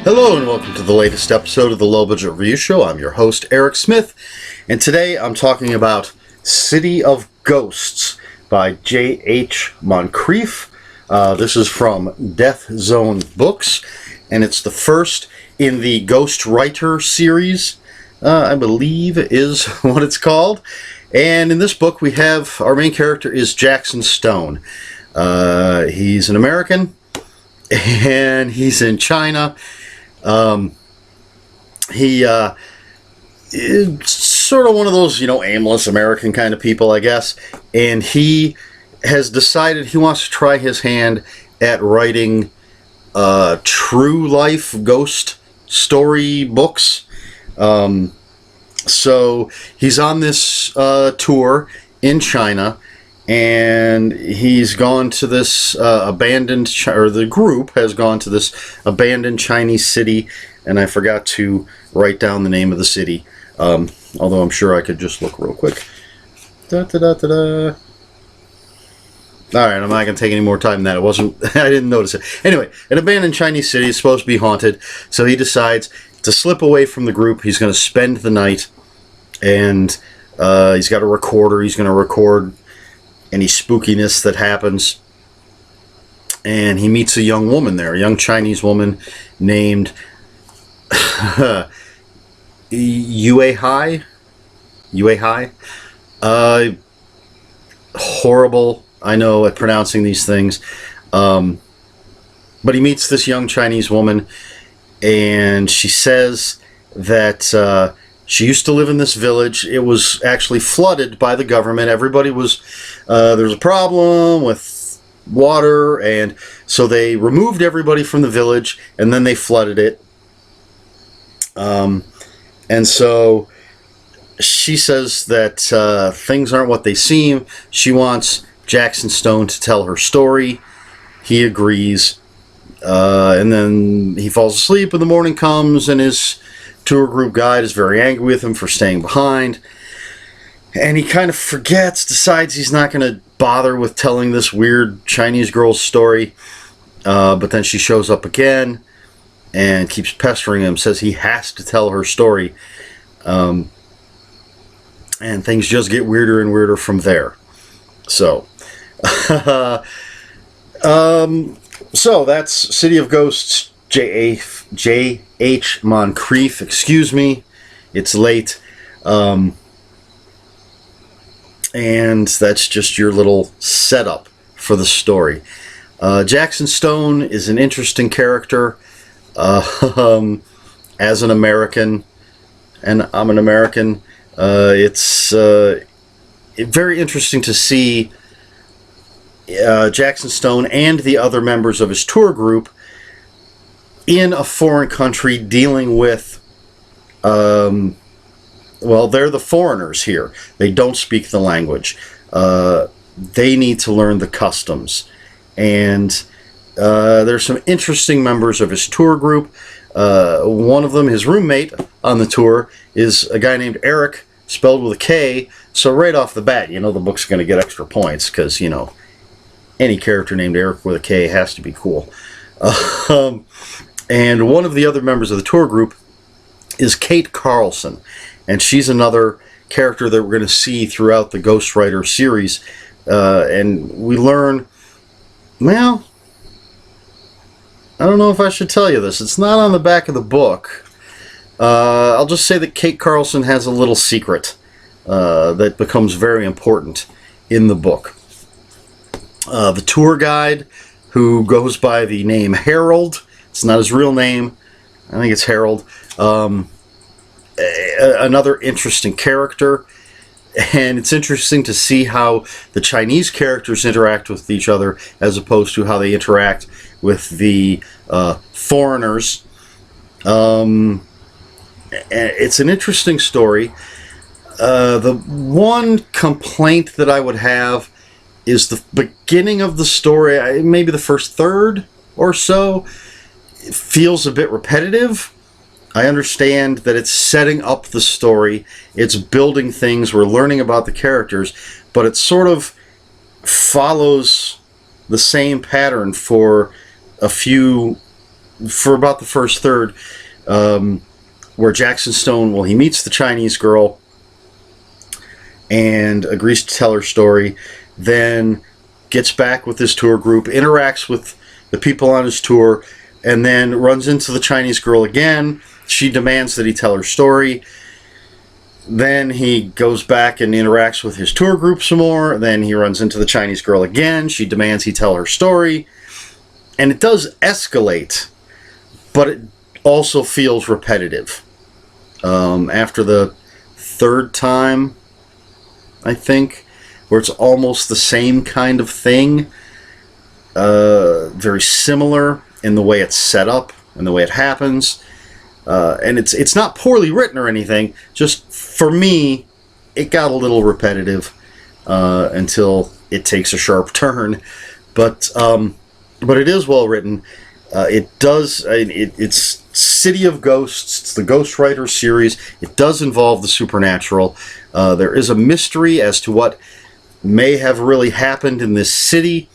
Hello and welcome to the latest episode of the Low Budget Review Show. I'm your host, Eric Smith, and today I'm talking about City of Ghosts by J.H. Moncrieff. This is from Death Zone Books, and it's the first in the Ghost Writer series, I believe is what it's called. And in this book we have, our main character is Jackson Stone. He's an American, and he's in China. He is sort of one of those, aimless American kind of people, I guess. And he has decided he wants to try his hand at writing true life ghost story books. So he's on this tour in China, and he's gone to this the group has gone to this abandoned Chinese city, and I forgot to write down the name of the city, although I'm sure I could just look real quick. Alright, I'm not going to take any more time than that. I didn't notice it. Anyway, an abandoned Chinese city is supposed to be haunted, so he decides to slip away from the group. He's going to spend the night, and he's got a recorder. He's going to record any spookiness that happens. And he meets a young woman there, a young Chinese woman named Yue Hai. Horrible, I know, at pronouncing these things. But he meets this young Chinese woman, and she says that she used to live in this village. It was actually flooded by the government. Everybody was, there was a problem with water, and so they removed everybody from the village, and then they flooded it. And so she says that things aren't what they seem. She wants Jackson Stone to tell her story. He agrees. And then he falls asleep, and the morning comes, and his tour group guide is very angry with him for staying behind. And he kind of forgets, decides he's not going to bother with telling this weird Chinese girl's story. But then she shows up again and keeps pestering him, says he has to tell her story. And things just get weirder and weirder from there. So, so that's City of Ghosts, J.H. Moncrieff. Excuse me, it's late. And that's just your little setup for the story. Jackson Stone is an interesting character. As an American, and I'm an American, it's very interesting to see Jackson Stone and the other members of his tour group in a foreign country dealing with, well, they're the foreigners here. They don't speak the language. They need to learn the customs. And there's some interesting members of his tour group. One of them, his roommate on the tour, is a guy named Eric, spelled with a K. So right off the bat, the book's going to get extra points because, any character named Eric with a K has to be cool. And one of the other members of the tour group is Kate Carlson. And she's another character that we're going to see throughout the Ghost Writer series. And we learn, well, I don't know if I should tell you this. It's not on the back of the book. I'll just say that Kate Carlson has a little secret that becomes very important in the book. The tour guide, who goes by the name Harold, it's not his real name, I think it's Harold, another interesting character. And it's interesting to see how the Chinese characters interact with each other as opposed to how they interact with the foreigners. It's an interesting story. The one complaint that I would have is the beginning of the story, maybe the first third or so, it feels a bit repetitive. I understand that it's setting up the story, it's building things, we're learning about the characters, but it sort of follows the same pattern for a few for about the first third, where Jackson Stone, well, he meets the Chinese girl and agrees to tell her story, then gets back with his tour group, interacts with the people on his tour, and then runs into the Chinese girl again. She demands that he tell her story. Then he goes back and interacts with his tour group some more. Then he runs into the Chinese girl again. She demands he tell her story. And it does escalate, but it also feels repetitive. After the third time, I think, where it's almost the same kind of thing, very similar in the way it's set up and the way it happens. And it's not poorly written or anything. Just for me, it got a little repetitive until it takes a sharp turn. But it is well written. It's City of Ghosts. It's the Ghost Writer series. It does involve the supernatural. There is a mystery as to what may have really happened in this city.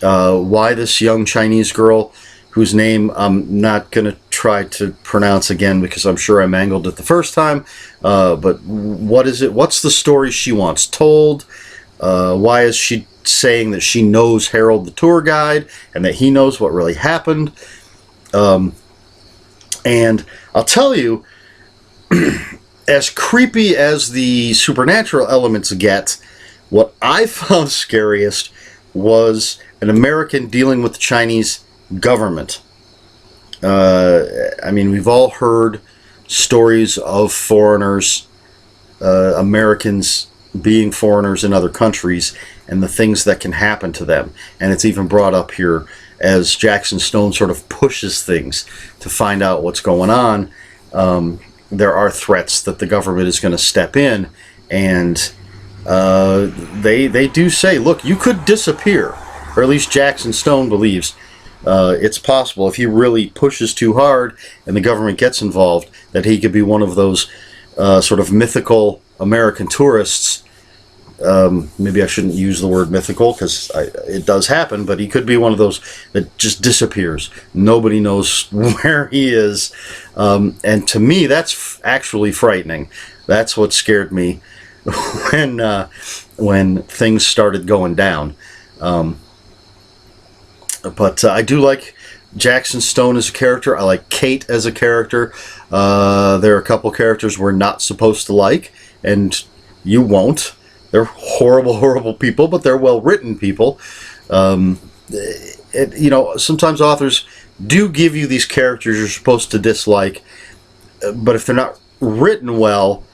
Why this young Chinese girl, whose name I'm not going to try to pronounce again because I'm sure I mangled it the first time. But what is it? What's the story she wants told? Why is she saying that she knows Harold the tour guide and that he knows what really happened? And I'll tell you, as creepy as the supernatural elements get, what I found scariest was an American dealing with the Chinese government. I mean, we've all heard stories of foreigners, Americans being foreigners in other countries, and the things that can happen to them. And it's even brought up here as Jackson Stone sort of pushes things to find out what's going on. There are threats that the government is going to step in, and they do say, look, you could disappear. Or at least Jackson Stone believes it's possible if he really pushes too hard and the government gets involved, that he could be one of those sort of mythical American tourists. Maybe I shouldn't use the word mythical because it does happen, but he could be one of those that just disappears. Nobody knows where he is. And to me, that's actually frightening. That's what scared me when things started going down. But I do like Jackson Stone as a character. I like Kate as a character. There are a couple characters we're not supposed to like, and you won't. They're horrible, horrible people, but they're well-written people. Sometimes authors do give you these characters you're supposed to dislike, but if they're not written well,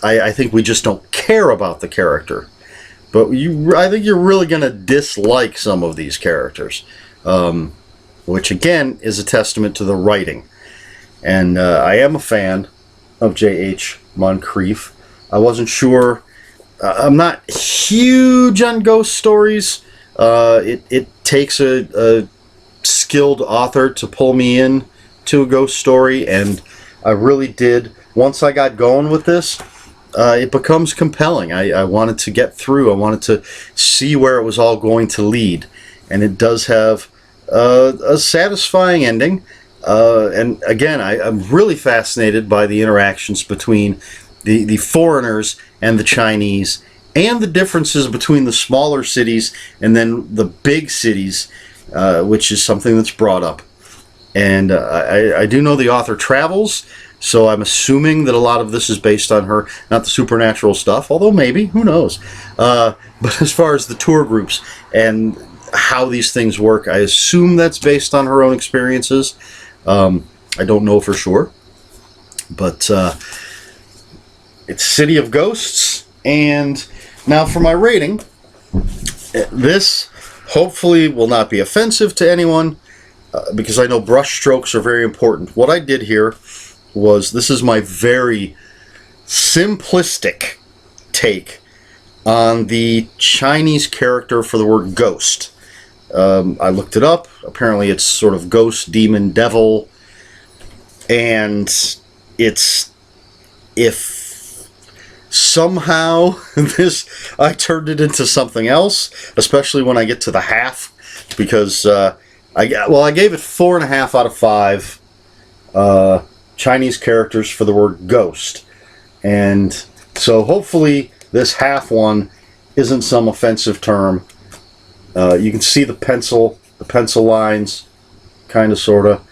I think we just don't care about the character. But I think you're really going to dislike some of these characters, which again is a testament to the writing. And I am a fan of J.H. Moncrieff. I wasn't sure. I'm not huge on ghost stories. It takes a skilled author to pull me in to a ghost story, and I really did. Once I got going with this, it becomes compelling. I wanted to get through. I wanted to see where it was all going to lead, and it does have a satisfying ending. And again, I'm really fascinated by the interactions between the foreigners and the Chinese, and the differences between the smaller cities and then the big cities, which is something that's brought up. And I do know the author travels, so I'm assuming that a lot of this is based on her, not the supernatural stuff, although maybe, who knows. But as far as the tour groups and how these things work, I assume that's based on her own experiences. I don't know for sure. But it's City of Ghosts. And now for my rating, this hopefully will not be offensive to anyone, because I know brush strokes are very important. What I did here was, this is my very simplistic take on the Chinese character for the word ghost. I looked it up. Apparently it's sort of ghost, demon, devil, and it's, if somehow I turned it into something else, especially when I get to the half, because I gave it 4.5 out of 5 Chinese characters for the word ghost. And so hopefully this half one isn't some offensive term. You can see the pencil lines, kind of, sort of,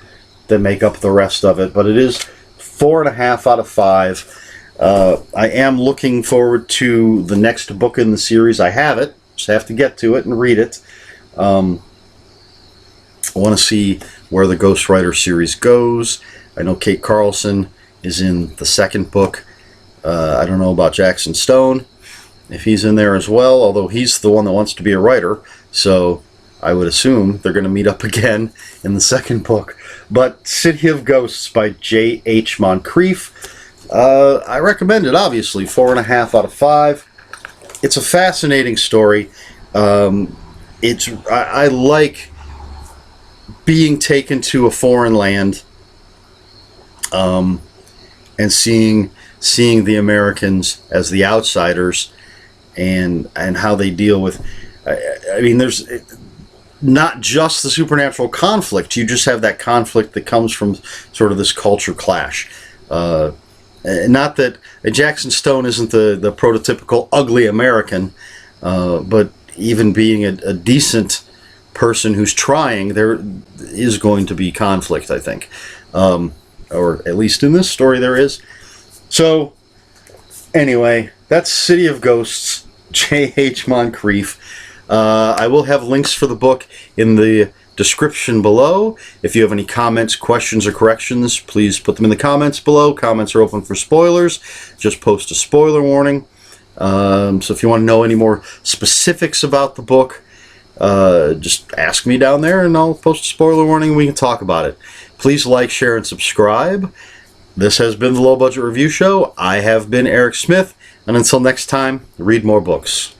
that make up the rest of it. But it is 4.5 out of 5. I am looking forward to the next book in the series. I have it. Just have to get to it and read it. I want to see where the Ghost Rider series goes. I know Kate Carlson is in the second book. I don't know about Jackson Stone, if he's in there as well, although he's the one that wants to be a writer, so I would assume they're going to meet up again in the second book. But City of Ghosts by J.H. Moncrieff, I recommend it, obviously. 4.5 out of 5. It's a fascinating story. I like being taken to a foreign land, and seeing the Americans as the outsiders, and how they deal with. I mean, there's not just the supernatural conflict. You just have that conflict that comes from sort of this culture clash. Not that Jackson Stone isn't the prototypical ugly American, but even being a decent person who's trying, there is going to be conflict, I think. Or at least in this story there is. So, anyway, that's City of Ghosts, J.H. Moncrieff. I will have links for the book in the description below. If you have any comments, questions, or corrections, please put them in the comments below. Comments are open for spoilers. Just post a spoiler warning. So if you want to know any more specifics about the book, just ask me down there and I'll post a spoiler warning and we can talk about it. Please like, share, and subscribe. This has been the Low Budget Review Show. I have been Eric Smith, and until next time, read more books.